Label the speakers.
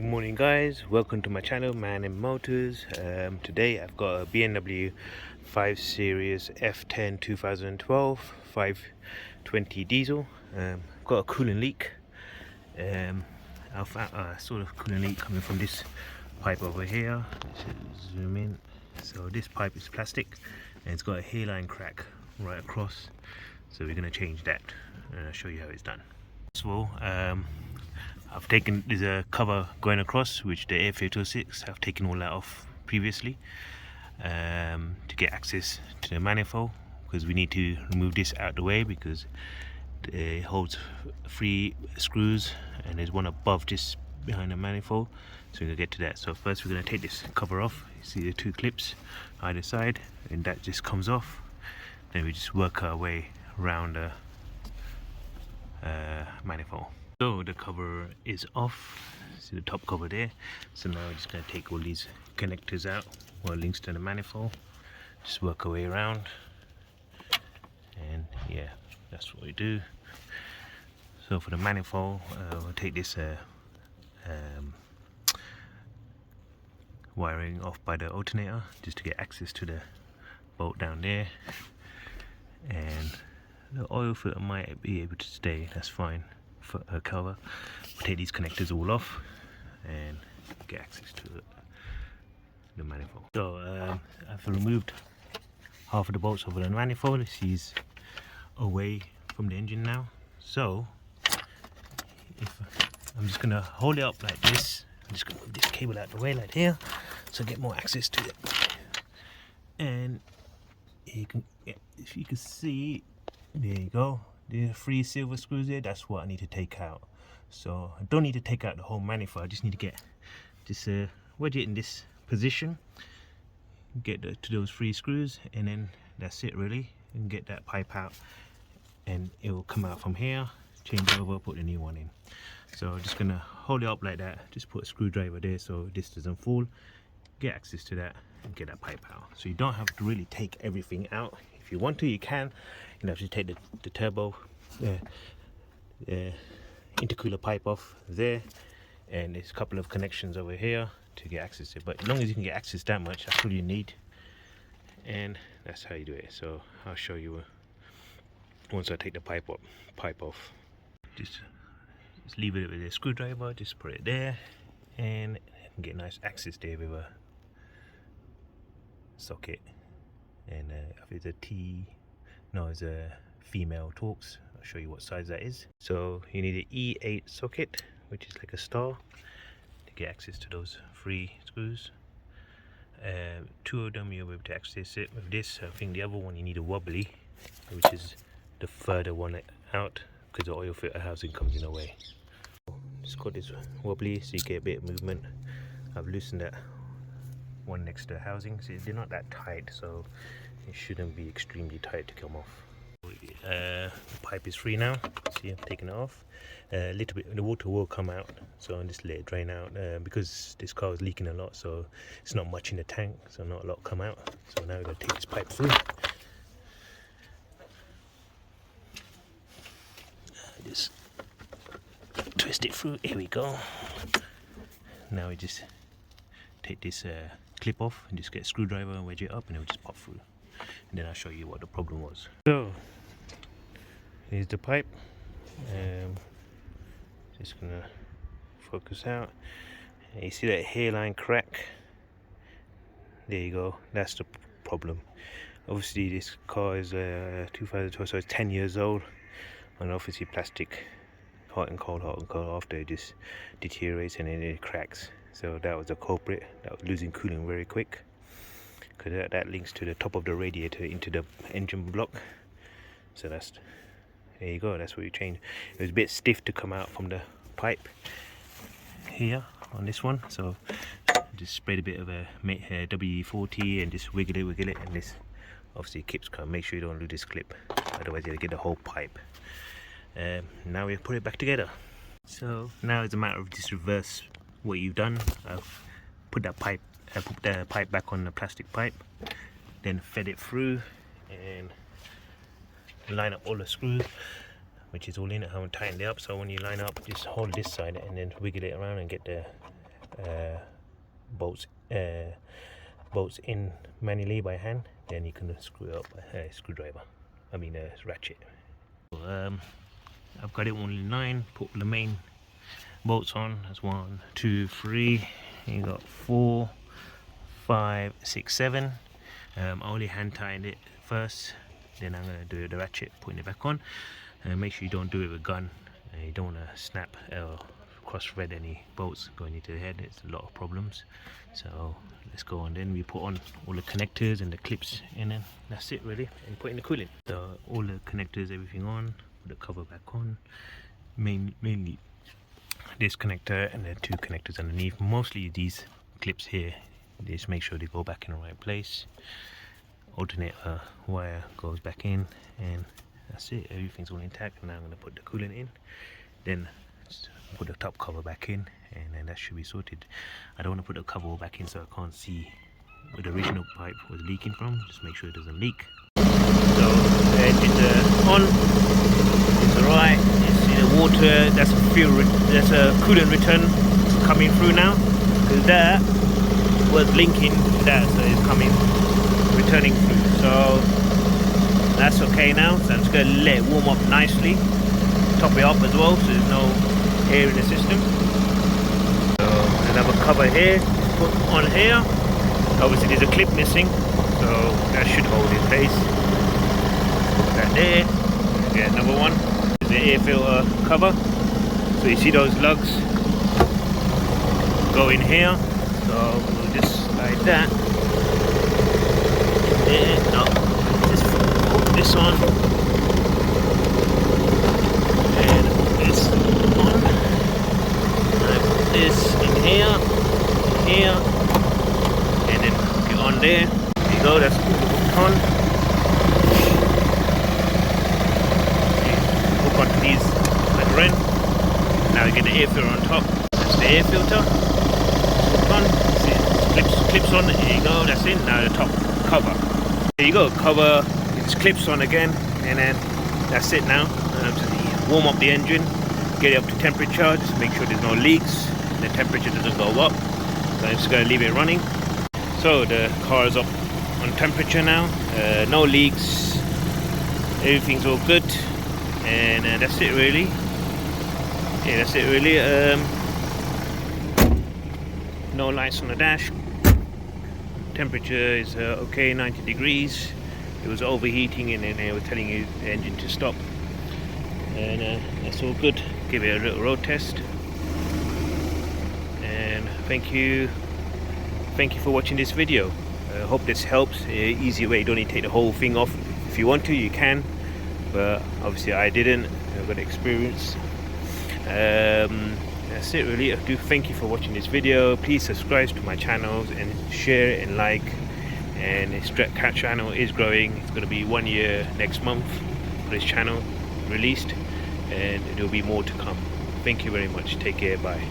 Speaker 1: morning guys, welcome to my channel Man and Motors. Today I've got a BMW 5 Series F10 2012 520 diesel. Got a coolant leak. Sort of coolant leak coming from this pipe over here. Let's zoom in. So this pipe is plastic and it's got a hairline crack right across, so we're going to change that and I'll show you how it's done. First of all, there's a cover going across which the air filter sits. I've taken all that off previously to get access to the manifold, because we need to remove this out the way because it holds 3 screws and there's one above this behind the manifold, so we're going to get to that. So first we're going to take this cover off. You see the 2 clips either side, and that just comes off. Then we just work our way around the manifold. So the cover is off. See the top cover there. So now we're just going to take all these connectors out, or links to the manifold. Just work our way around, and yeah, that's what we do. So for the manifold, we'll take this wiring off by the alternator just to get access to the bolt down there, and the oil filter might be able to stay, that's fine for a cover. We'll take these connectors all off and get access to the manifold. So I've removed half of the bolts over the manifold. She's away from the engine now, so I'm just gonna hold it up like this. I'm just gonna move this cable out the way like here, so I get more access to it. And you can, if you can see, there you go. The 3 silver screws there, that's what I need to take out. So I don't need to take out the whole manifold. I just need to get wedge it in this position, get to those 3 screws, and then that's it really. And get that pipe out, and it will come out from here. Change it over, put the new one in. So I'm just gonna hold it up like that. Just put a screwdriver there so this doesn't fall. Get access to that and get that pipe out. So you don't have to really take everything out. If you want to, you can. You know, just take the turbo intercooler pipe off there, and there's a couple of connections over here to get access to it. But as long as you can get access that much, that's all you need, and that's how you do it. So I'll show you once I take the pipe off. Just leave it with a screwdriver. Just put it there, and get nice access there with a socket. And if it's it's a female Torx. I'll show you what size that is. So you need an E8 socket, which is like a star, to get access to those 3 screws. 2 of them you'll be able to access it with this. I think the other one you need a wobbly, which is the further one out, because the oil filter housing comes in the way. Just got this wobbly so you get a bit of movement. I've loosened that one next to the housing, so they're not that tight, so it shouldn't be extremely tight to come off. The pipe is free now. See, I'm taking it off. A little bit, the water will come out, so I'll just let it drain out because this car is leaking a lot, so it's not much in the tank, so not a lot come out. So now we're going to take this pipe through. Just twist it through. Here we go. Now we just take this clip off and just get a screwdriver and wedge it up, and it will just pop through. And then I'll show you what the problem was. So here's the pipe. Just gonna focus out. And you see that hairline crack? There you go. That's the problem. Obviously this car is 2012, so it's 10 years old, and obviously plastic, hot and cold, after it just deteriorates and then it cracks. So that was the culprit. That was losing cooling very quick, because that links to the top of the radiator into the engine block. So there you go, that's what you change. It was a bit stiff to come out from the pipe here on this one, so just sprayed a bit of a WD-40 and just wiggle it, and this obviously keeps coming. Make sure you don't lose this clip, otherwise you'll get the whole pipe. Now we put it back together. So now it's a matter of just reverse what you've done. I've put the pipe back on the plastic pipe, then fed it through and line up all the screws, which is all in it. I haven't tightened it up, so when you line up, just hold this side and then wiggle it around and get the bolts bolts in manually by hand, then you can screw it up by a screwdriver, ratchet. I've got it only 9, put the main bolts on. That's 1, 2, 3, you got 4, 5, 6, 7. I only hand tightened it first, then I'm going to do the ratchet, putting it back on. Make sure you don't do it with a gun. You don't want to snap or cross thread any bolts going into the head. It's a lot of problems. So let's go on. Then we put on all the connectors and the clips, and then that's it really, and put in the coolant. So all the connectors, everything on, put the cover back on. Mainly this connector and the 2 connectors underneath. Mostly these clips here, just make sure they go back in the right place. Alternator wire goes back in, and that's it. Everything's all intact. Now I'm going to put the coolant in, then put the top cover back in, and then that should be sorted. I don't want to put the cover all back in so I can't see where the original pipe was leaking from. Just make sure it doesn't leak. So the engine's on, it's alright. You see the water, that's a coolant return coming through now, because that was linking to that, so it's returning through. So that's okay now. So I'm just going to let it warm up nicely, top it up as well so there's no air in the system. So another cover here, put on here. Obviously there's a clip missing, so that should hold in place. Put that there. Get another one. There's the air filter cover. So you see those lugs go in here. So we'll just slide that. There. No. Just put this on. And put this on. And I put this in here, and then hook it on there. There you go, that's hooked on. Hook onto these like end. Now we get the air filter on top. That's the air filter. Hooked on. See, clips on. There you go, that's it. Now the top cover. There you go, cover. It's clips on again, and then that's it now. Just warm up the engine, get it up to temperature. Just make sure there's no leaks. The temperature doesn't go up. So I'm just going to leave it running. So the car is up on temperature now, no leaks, everything's all good, and that's it really. Yeah, that's it really. No lights on the dash. Temperature is okay, 90 degrees. It was overheating, and then they were telling you the engine to stop, and that's all good. Give it a little road test. Thank you for watching this video. I hope this helps. Easy way, you don't need to take the whole thing off. If you want to, you can, but obviously I didn't. I've got experience. That's it really. I do thank you for watching this video. Please subscribe to my channels and share and like. And this cat channel is growing. It's going to be 1 year next month for this channel released, and there will be more to come. Thank you very much. Take care. Bye.